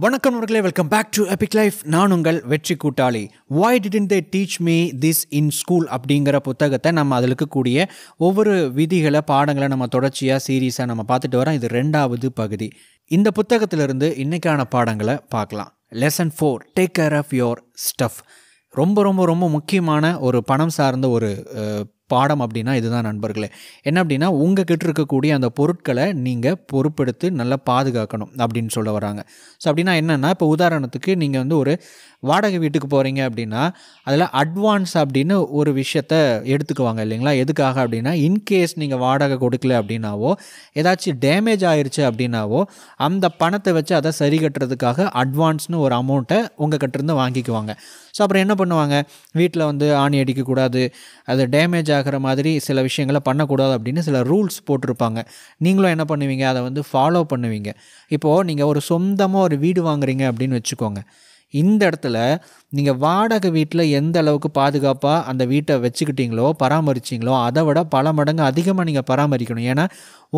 வணக்கம் நண்பர்களே, welcome back to epic life. நான் உங்கள் வெற்றி கூட்டாளி. Why didn't they teach me this in school அப்படிங்கிற புத்தகத்தை நம்ம அதில் இருக்கக்கூடிய ஒவ்வொரு விதிகளை பாடங்களை நம்ம தொடர்ச்சியாக சீரீஸாக நம்ம பார்த்துட்டு வரோம். இது 2வது பகுதி. இந்த புத்தகத்திலிருந்து இன்றைக்கான பாடங்களை பார்க்கலாம். Lesson 4, take care of your stuff. ரொம்ப ரொம்ப ரொம்ப முக்கியமான ஒரு பணம் சார்ந்த ஒரு பாடம் அப்படின்னா இதுதான் நண்பர்களே. என்ன அப்படின்னா, உங்கள் கிட்ட இருக்கக்கூடிய அந்த பொருட்களை நீங்கள் பொறுப்பெடுத்து நல்லா பாதுகாக்கணும் அப்படின்னு சொல்ல வராங்க. ஸோ அப்படின்னா என்னென்னா, இப்போ உதாரணத்துக்கு நீங்கள் ஒரு வாடகை வீட்டுக்கு போகிறீங்க அப்படின்னா அதில் அட்வான்ஸ் அப்படின்னு ஒரு விஷயத்த எடுத்துக்குவாங்க இல்லைங்களா? எதுக்காக அப்படின்னா, இன்கேஸ் நீங்கள் வாடகை கொடுக்கல அப்படின்னாவோ, ஏதாச்சும் டேமேஜ் ஆயிடுச்சு அப்படின்னாவோ, அந்த பணத்தை வச்சு அதை சரி கட்டுறதுக்காக அட்வான்ஸ்னு ஒரு அமௌண்ட்டை உங்கள் கிட்டேருந்து வாங்கிக்குவாங்க. ஸோ அப்புறம் என்ன பண்ணுவாங்க, வீட்டில் ஆணி அடிக்கக்கூடாது, அது டேமேஜ் ஆகிற மாதிரி சில விஷயங்களை பண்ணக்கூடாது அப்படின்னு சில ரூல்ஸ் போட்டிருப்பாங்க. நீங்களும் என்ன பண்ணுவீங்க, அதை ஃபாலோ பண்ணுவீங்க. இப்போது நீங்கள் ஒரு சொந்தமாக ஒரு வீடு வாங்குறீங்க அப்படின்னு வச்சுக்கோங்க. இந்த இடத்துல நீங்கள் வாடகை வீட்டில் எந்த அளவுக்கு பாதுகாப்பாக அந்த வீட்டை வச்சுக்கிட்டீங்களோ, பராமரிச்சிங்களோ, அதை விட பல மடங்கு அதிகமாக நீங்கள் பராமரிக்கணும். ஏன்னா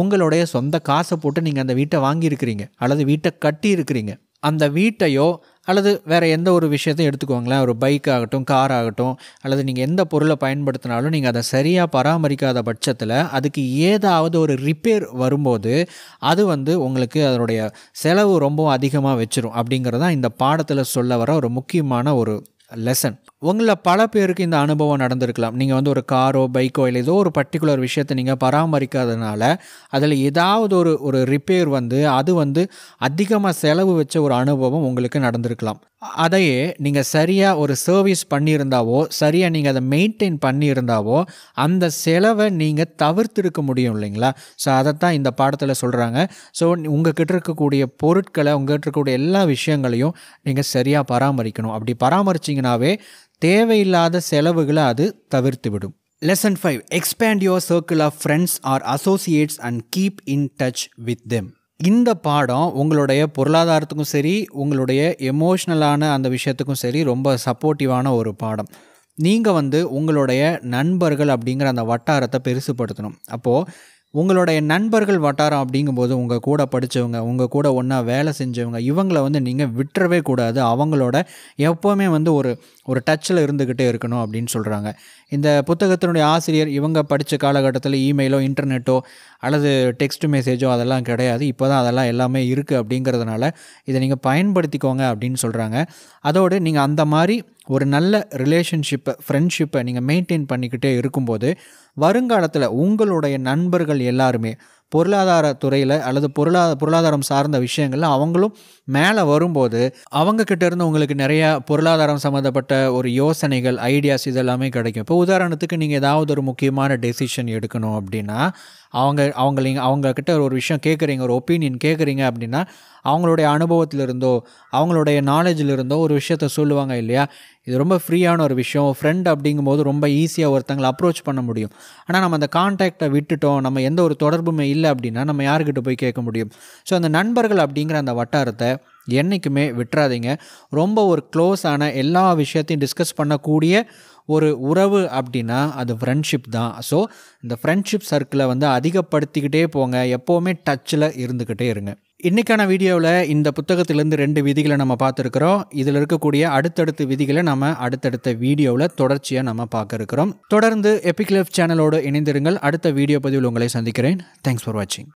உங்களுடைய சொந்த காசை போட்டு நீங்கள் அந்த வீட்டை வாங்கியிருக்கிறீங்க அல்லது வீட்டை கட்டி இருக்கிறீங்க. அந்த வீட்டையோ அல்லது வேறு எந்த ஒரு விஷயத்தையும் எடுத்துக்கோங்களேன், ஒரு பைக் ஆகட்டும், கார் ஆகட்டும், அல்லது நீங்கள் எந்த பொருளை பயன்படுத்தினாலும் நீங்கள் அதை சரியாக பராமரிக்காத பட்சத்தில் அதுக்கு ஏதாவது ஒரு ரிப்பேர் வரும்போது அது உங்களுக்கு அதனுடைய செலவு ரொம்பவும் அதிகமாக வச்சிரும். அப்படிங்கிறது தான் இந்த பாடத்தில் சொல்ல வர ஒரு முக்கியமான ஒரு லெசன். உங்களில் பல பேருக்கு இந்த அனுபவம் நடந்திருக்கலாம். நீங்கள் ஒரு காரோ பைக்கோ இல்லை ஏதோ ஒரு பர்டிகுலர் விஷயத்தை நீங்கள் பராமரிக்காதனால அதில் ஏதாவது ஒரு ரிப்பேர் அது அதிகமாக செலவு வச்ச ஒரு அனுபவம் உங்களுக்கு நடந்திருக்கலாம். அதையே நீங்கள் சரியாக ஒரு சர்வீஸ் பண்ணியிருந்தாவோ, சரியாக நீங்கள் அதை மெயின்டைன் பண்ணியிருந்தாவோ அந்த செலவை நீங்கள் தவிர்த்திருக்க முடியும் இல்லைங்களா? ஸோ அதைத்தான் இந்த பாடத்தில் சொல்கிறாங்க. ஸோ உங்கள்கிட்ட இருக்கக்கூடிய பொருட்களை, உங்கள்கிட்ட இருக்கக்கூடிய எல்லா விஷயங்களையும் நீங்கள் சரியாக பராமரிக்கணும். அப்படி பராமரிச்சிங்கனாவே தேவையில்லாத செலவுகளை அது தவிர்த்து விடும். Lesson 5, expand your circle of friends or associates and keep in touch with them. இந்த பாடம் உங்களுடைய பொருளாதாரத்துக்கும் சரி, உங்களுடைய எமோஷ்னலான அந்த விஷயத்துக்கும் சரி ரொம்ப சப்போர்ட்டிவான ஒரு பாடம். நீங்கள் உங்களுடைய நண்பர்கள் அப்படிங்கிற அந்த வட்டாரத்தை பெருசுப்படுத்தணும். அப்போது உங்களுடைய நண்பர்கள் வட்டாரம் அப்படிங்கும்போது உங்கள் கூட படித்தவங்க, உங்கள் கூட ஒன்றா வேலை செஞ்சவங்க, இவங்களை நீங்கள் விட்டுறவே கூடாது. அவங்களோட எப்போவுமே ஒரு டச்சில் இருந்துக்கிட்டே இருக்கணும் அப்படின்னு சொல்கிறாங்க. இந்த புத்தகத்தினுடைய ஆசிரியர் இவங்க படித்த காலகட்டத்தில் இமெயிலோ இன்டர்நெட்டோ அல்லது டெக்ஸ்ட் மெசேஜோ அதெல்லாம் கிடையாது. இப்போ தான் அதெல்லாம் எல்லாமே இருக்குது. அப்படிங்கிறதுனால இதை நீங்கள் பயன்படுத்திக்கோங்க அப்படின்னு சொல்கிறாங்க. அதோடு நீங்கள் அந்த மாதிரி ஒரு நல்ல ரிலேஷன்ஷிப்பை, ஃப்ரெண்ட்ஷிப்பை நீங்கள் மெயின்டைன் பண்ணிக்கிட்டே இருக்கும்போது வருங்காலத்தில் உங்களுடைய நண்பர்கள் எல்லாருமே பொருளாதார துறையில் அல்லது பொருளாதாரம் சார்ந்த விஷயங்களில் அவங்களும் மேலே வரும்போது அவங்கக்கிட்ட இருந்து உங்களுக்கு நிறையா பொருளாதாரம் சம்மந்தப்பட்ட ஒரு யோசனைகள், ஐடியாஸ் இதெல்லாமே கிடைக்கும். இப்போ உதாரணத்துக்கு நீங்கள் ஏதாவது ஒரு முக்கியமான டெசிஷன் எடுக்கணும் அப்படின்னா அவங்கக்கிட்ட ஒரு விஷயம் கேட்குறீங்க, ஒரு ஒப்பீனியன் கேட்குறீங்க அப்படின்னா அவங்களுடைய அனுபவத்திலிருந்தோ அவங்களுடைய நாலேஜிலிருந்தோ ஒரு விஷயத்த சொல்லுவாங்க இல்லையா? இது ரொம்ப ஃப்ரீயான ஒரு விஷயம். ஃப்ரெண்ட் அப்படிங்கும்போது ரொம்ப ஈஸியாக ஒருத்தங்களை அப்ரோச் பண்ண முடியும். ஆனால் நம்ம அந்த கான்டாக்டை விட்டுட்டோம், நம்ம எந்த ஒரு தொடர்புமே இல்லை அப்படின்னா நம்ம யார்கிட்ட போய் கேட்க முடியும்? ஸோ அந்த நண்பர்கள் அப்படிங்கிற அந்த வட்டாரத்தை என்றைக்குமே விட்டுறாதீங்க. ரொம்ப ஒரு க்ளோஸான எல்லா விஷயத்தையும் டிஸ்கஸ் பண்ணக்கூடிய ஒரு உறவு அப்படின்னா அது ஃப்ரெண்ட்ஷிப் தான். ஸோ இந்த ஃப்ரெண்ட்ஷிப் சர்க்கிளை அதிகப்படுத்திக்கிட்டே போங்க. எப்போவுமே டச்சில் இருந்துக்கிட்டே இருங்க. இன்றைக்கான வீடியோவில் இந்த புத்தகத்திலேருந்து 2 விதிகளை நம்ம பார்த்துருக்குறோம். இதில் இருக்கக்கூடிய அடுத்தடுத்த விதிகளை நம்ம அடுத்தடுத்த வீடியோவில் தொடர்ச்சியாக நம்ம பார்க்க இருக்கிறோம். தொடர்ந்து எபிக் லைஃப் சேனலோடு இணைந்திருங்கள். அடுத்த வீடியோ பதிவில் உங்களை சந்திக்கிறேன். தேங்க்ஸ் ஃபார் வாட்சிங்.